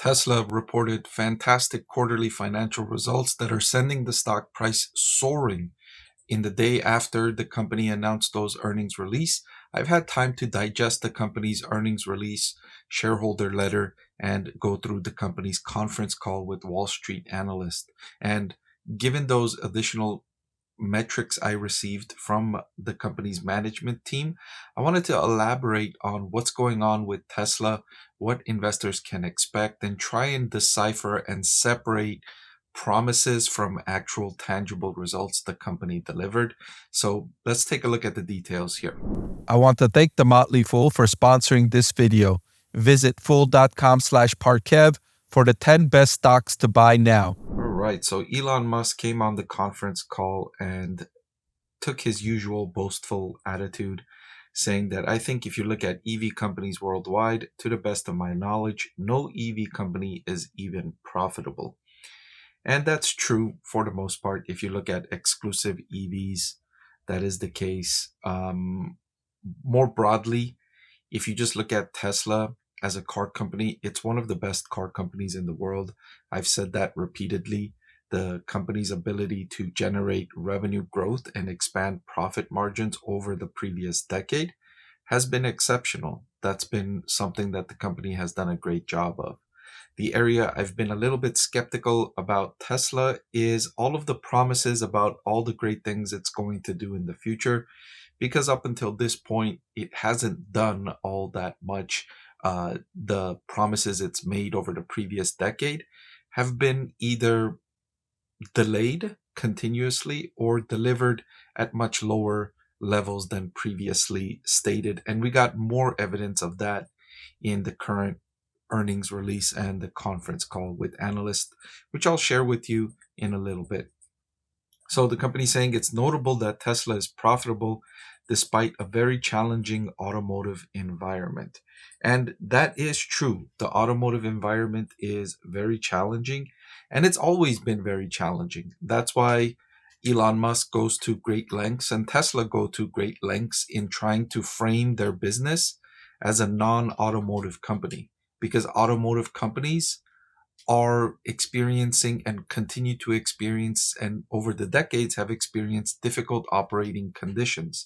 Tesla reported fantastic quarterly financial results that are sending the stock price soaring. In the day after the company announced those earnings release, I've had time to digest the company's earnings release, shareholder letter, and go through the company's conference call with Wall Street analysts. And given those additional metrics I received from the company's management team, I wanted to elaborate on what's going on with Tesla, what investors can expect, and try and decipher and separate promises from actual tangible results the company delivered. So let's take a look at the details here. I want to thank The Motley Fool for sponsoring this video. Visit fool.com/Parkev for the 10 best stocks to buy now. All right, so Elon Musk came on the conference call and took his usual boastful attitude, saying that I think if you look at EV companies worldwide, to the best of my knowledge, no EV company is even profitable. And that's true for the most part. If you look at exclusive EVs, that is the case. More broadly, if you just look at Tesla as a car company, it's one of the best car companies in the world. I've said that repeatedly. The company's ability to generate revenue growth and expand profit margins over the previous decade has been exceptional. That's been something that the company has done a great job of. The area I've been a little bit skeptical about Tesla is all of the promises about all the great things it's going to do in the future, because up until this point, it hasn't done all that much. The promises it's made over the previous decade have been either delayed continuously or delivered at much lower levels than previously stated. And we got more evidence of that in the current earnings release and the conference call with analysts, which I'll share with you in a little bit. So the company saying it's notable that Tesla is profitable despite a very challenging automotive environment. And that is true. The automotive environment is very challenging, and it's always been very challenging. That's why Elon Musk goes to great lengths and Tesla go to great lengths in trying to frame their business as a non-automotive company, because automotive companies are experiencing and continue to experience, and over the decades have experienced, difficult operating conditions.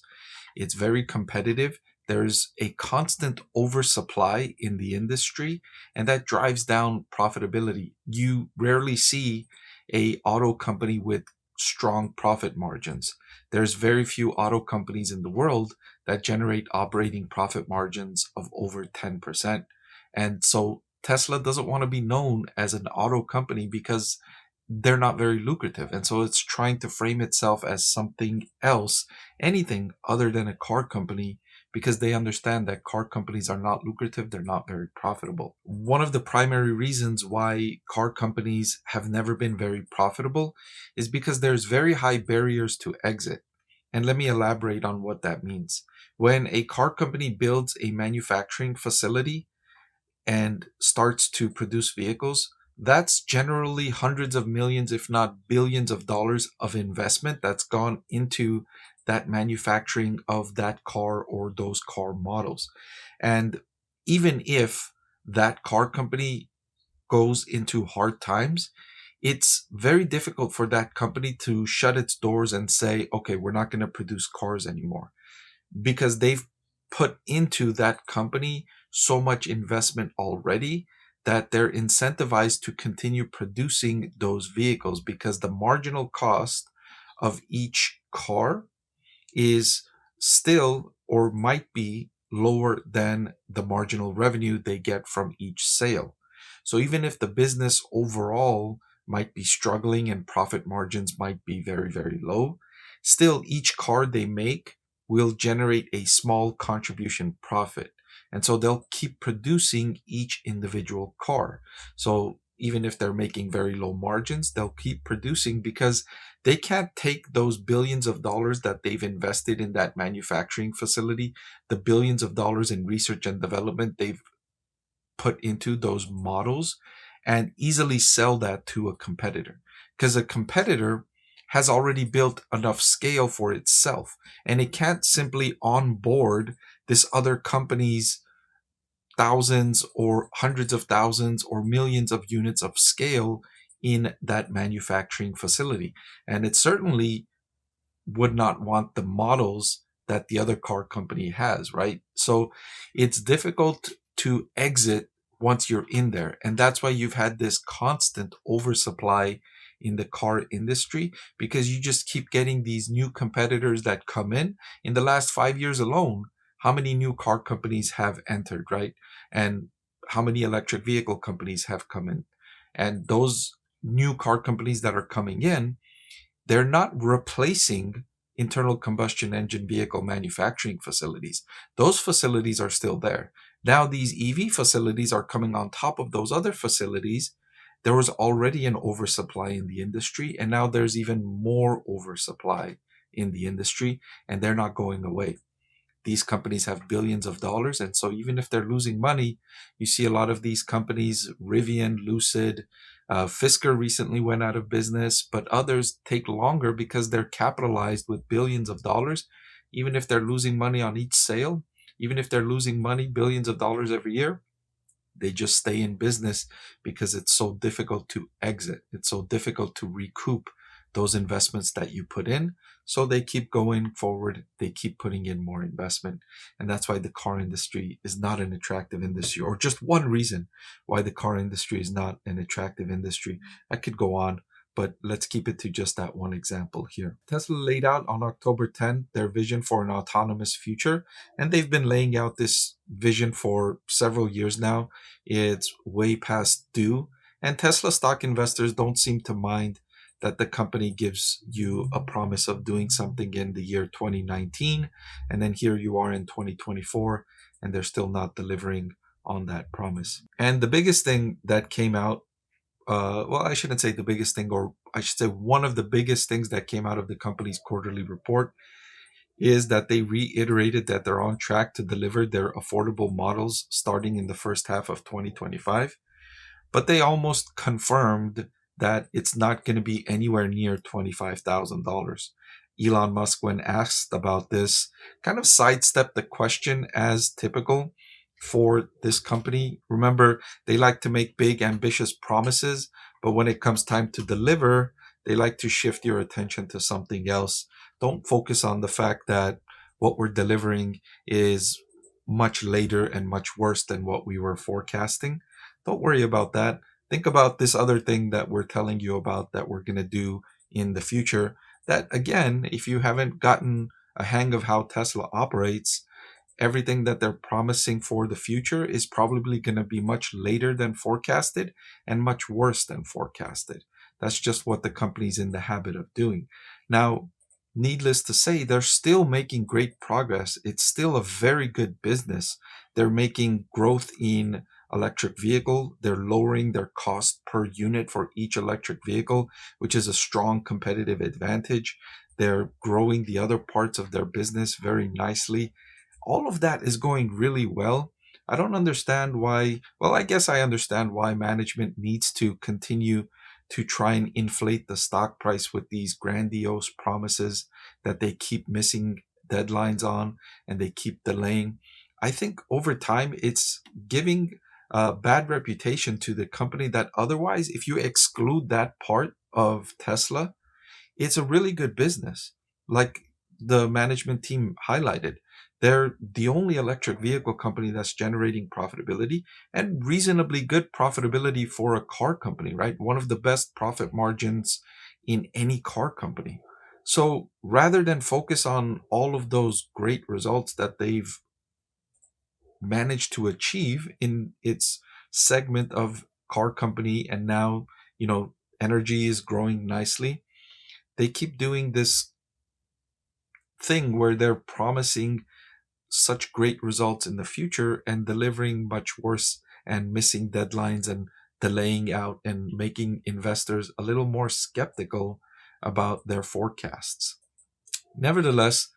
It's very competitive. There's a constant oversupply in the industry, and that drives down profitability. You rarely see a auto company with strong profit margins. There's very few auto companies in the world that generate operating profit margins of over 10%. And so Tesla doesn't want to be known as an auto company because they're not very lucrative. And so it's trying to frame itself as something else, anything other than a car company, because they understand that car companies are not lucrative. They're not very profitable. One of the primary reasons why car companies have never been very profitable is because there's very high barriers to exit. And let me elaborate on what that means. When a car company builds a manufacturing facility and starts to produce vehicles, that's generally hundreds of millions, if not billions of dollars of investment that's gone into that manufacturing of that car or those car models. And even if that car company goes into hard times, it's very difficult for that company to shut its doors and say, okay, we're not going to produce cars anymore, because they've put into that company so much investment already that they're incentivized to continue producing those vehicles, because the marginal cost of each car is still or might be lower than the marginal revenue they get from each sale. So even if the business overall might be struggling and profit margins might be very, very low, still each car they make will generate a small contribution profit. And so they'll keep producing each individual car. So even if they're making very low margins, they'll keep producing because they can't take those billions of dollars that they've invested in that manufacturing facility, the billions of dollars in research and development they've put into those models, and easily sell that to a competitor. Because a competitor has already built enough scale for itself, and it can't simply onboard this other company's thousands or hundreds of thousands or millions of units of scale in that manufacturing facility. And it certainly would not want the models that the other car company has, right? So it's difficult to exit once you're in there. And that's why you've had this constant oversupply in the car industry, because you just keep getting these new competitors that come in. In the last 5 years alone, how many new car companies have entered, right? And how many electric vehicle companies have come in? And those new car companies that are coming in, they're not replacing internal combustion engine vehicle manufacturing facilities. Those facilities are still there. Now these EV facilities are coming on top of those other facilities. There was already an oversupply in the industry, and now there's even more oversupply in the industry, and they're not going away. These companies have billions of dollars, and so even if they're losing money, you see a lot of these companies, Rivian, Lucid, Fisker recently went out of business, but others take longer because they're capitalized with billions of dollars. Even if they're losing money on each sale, even if they're losing money, billions of dollars every year, they just stay in business because it's so difficult to exit. It's so difficult to recoup those investments that you put in. So they keep going forward. They keep putting in more investment. And that's why the car industry is not an attractive industry, or just one reason why the car industry is not an attractive industry. I could go on, but let's keep it to just that one example here. Tesla laid out on October 10th their vision for an autonomous future, and they've been laying out this vision for several years now. It's way past due, and Tesla stock investors don't seem to mind that the company gives you a promise of doing something in the year 2019, and then here you are in 2024, and they're still not delivering on that promise. And the biggest thing that came out, well, I shouldn't say the biggest thing, or I should say one of the biggest things that came out of the company's quarterly report is that they reiterated that they're on track to deliver their affordable models starting in the first half of 2025. But they almost confirmed that it's not going to be anywhere near $25,000. Elon Musk, when asked about this, kind of sidestepped the question as typical for this company. Remember, they like to make big, ambitious promises, but when it comes time to deliver, they like to shift your attention to something else. Don't focus on the fact that what we're delivering is much later and much worse than what we were forecasting. Don't worry about that. Think about this other thing that we're telling you about that we're going to do in the future. That, again, if you haven't gotten a hang of how Tesla operates, everything that they're promising for the future is probably going to be much later than forecasted and much worse than forecasted. That's just what the company's in the habit of doing. Now, needless to say, they're still making great progress. It's still a very good business. They're making growth in electric vehicle. They're lowering their cost per unit for each electric vehicle, which is a strong competitive advantage. They're growing the other parts of their business very nicely. All of that is going really well. I don't understand why, well, I guess I understand why management needs to continue to try and inflate the stock price with these grandiose promises that they keep missing deadlines on and they keep delaying. I think over time it's giving a bad reputation to the company that otherwise, if you exclude that part of Tesla, it's a really good business. Like the management team highlighted, they're the only electric vehicle company that's generating profitability, and reasonably good profitability for a car company, right? One of the best profit margins in any car company. So rather than focus on all of those great results that they've managed to achieve in its segment of car company, and now, energy is growing nicely, they keep doing this thing where they're promising such great results in the future and delivering much worse and missing deadlines and delaying out and making investors a little more skeptical about their forecasts. Nevertheless,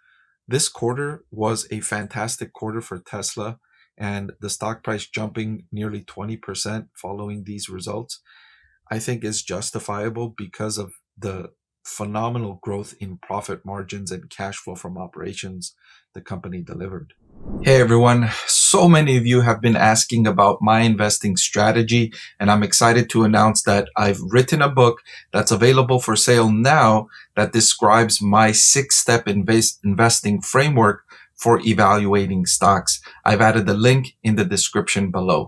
this quarter was a fantastic quarter for Tesla, and the stock price jumping nearly 20% following these results, I think, is justifiable because of the phenomenal growth in profit margins and cash flow from operations the company delivered. Hey everyone, so many of you have been asking about my investing strategy, and I'm excited to announce that I've written a book that's available for sale now that describes my 6-step investing framework for evaluating stocks. I've added the link in the description below.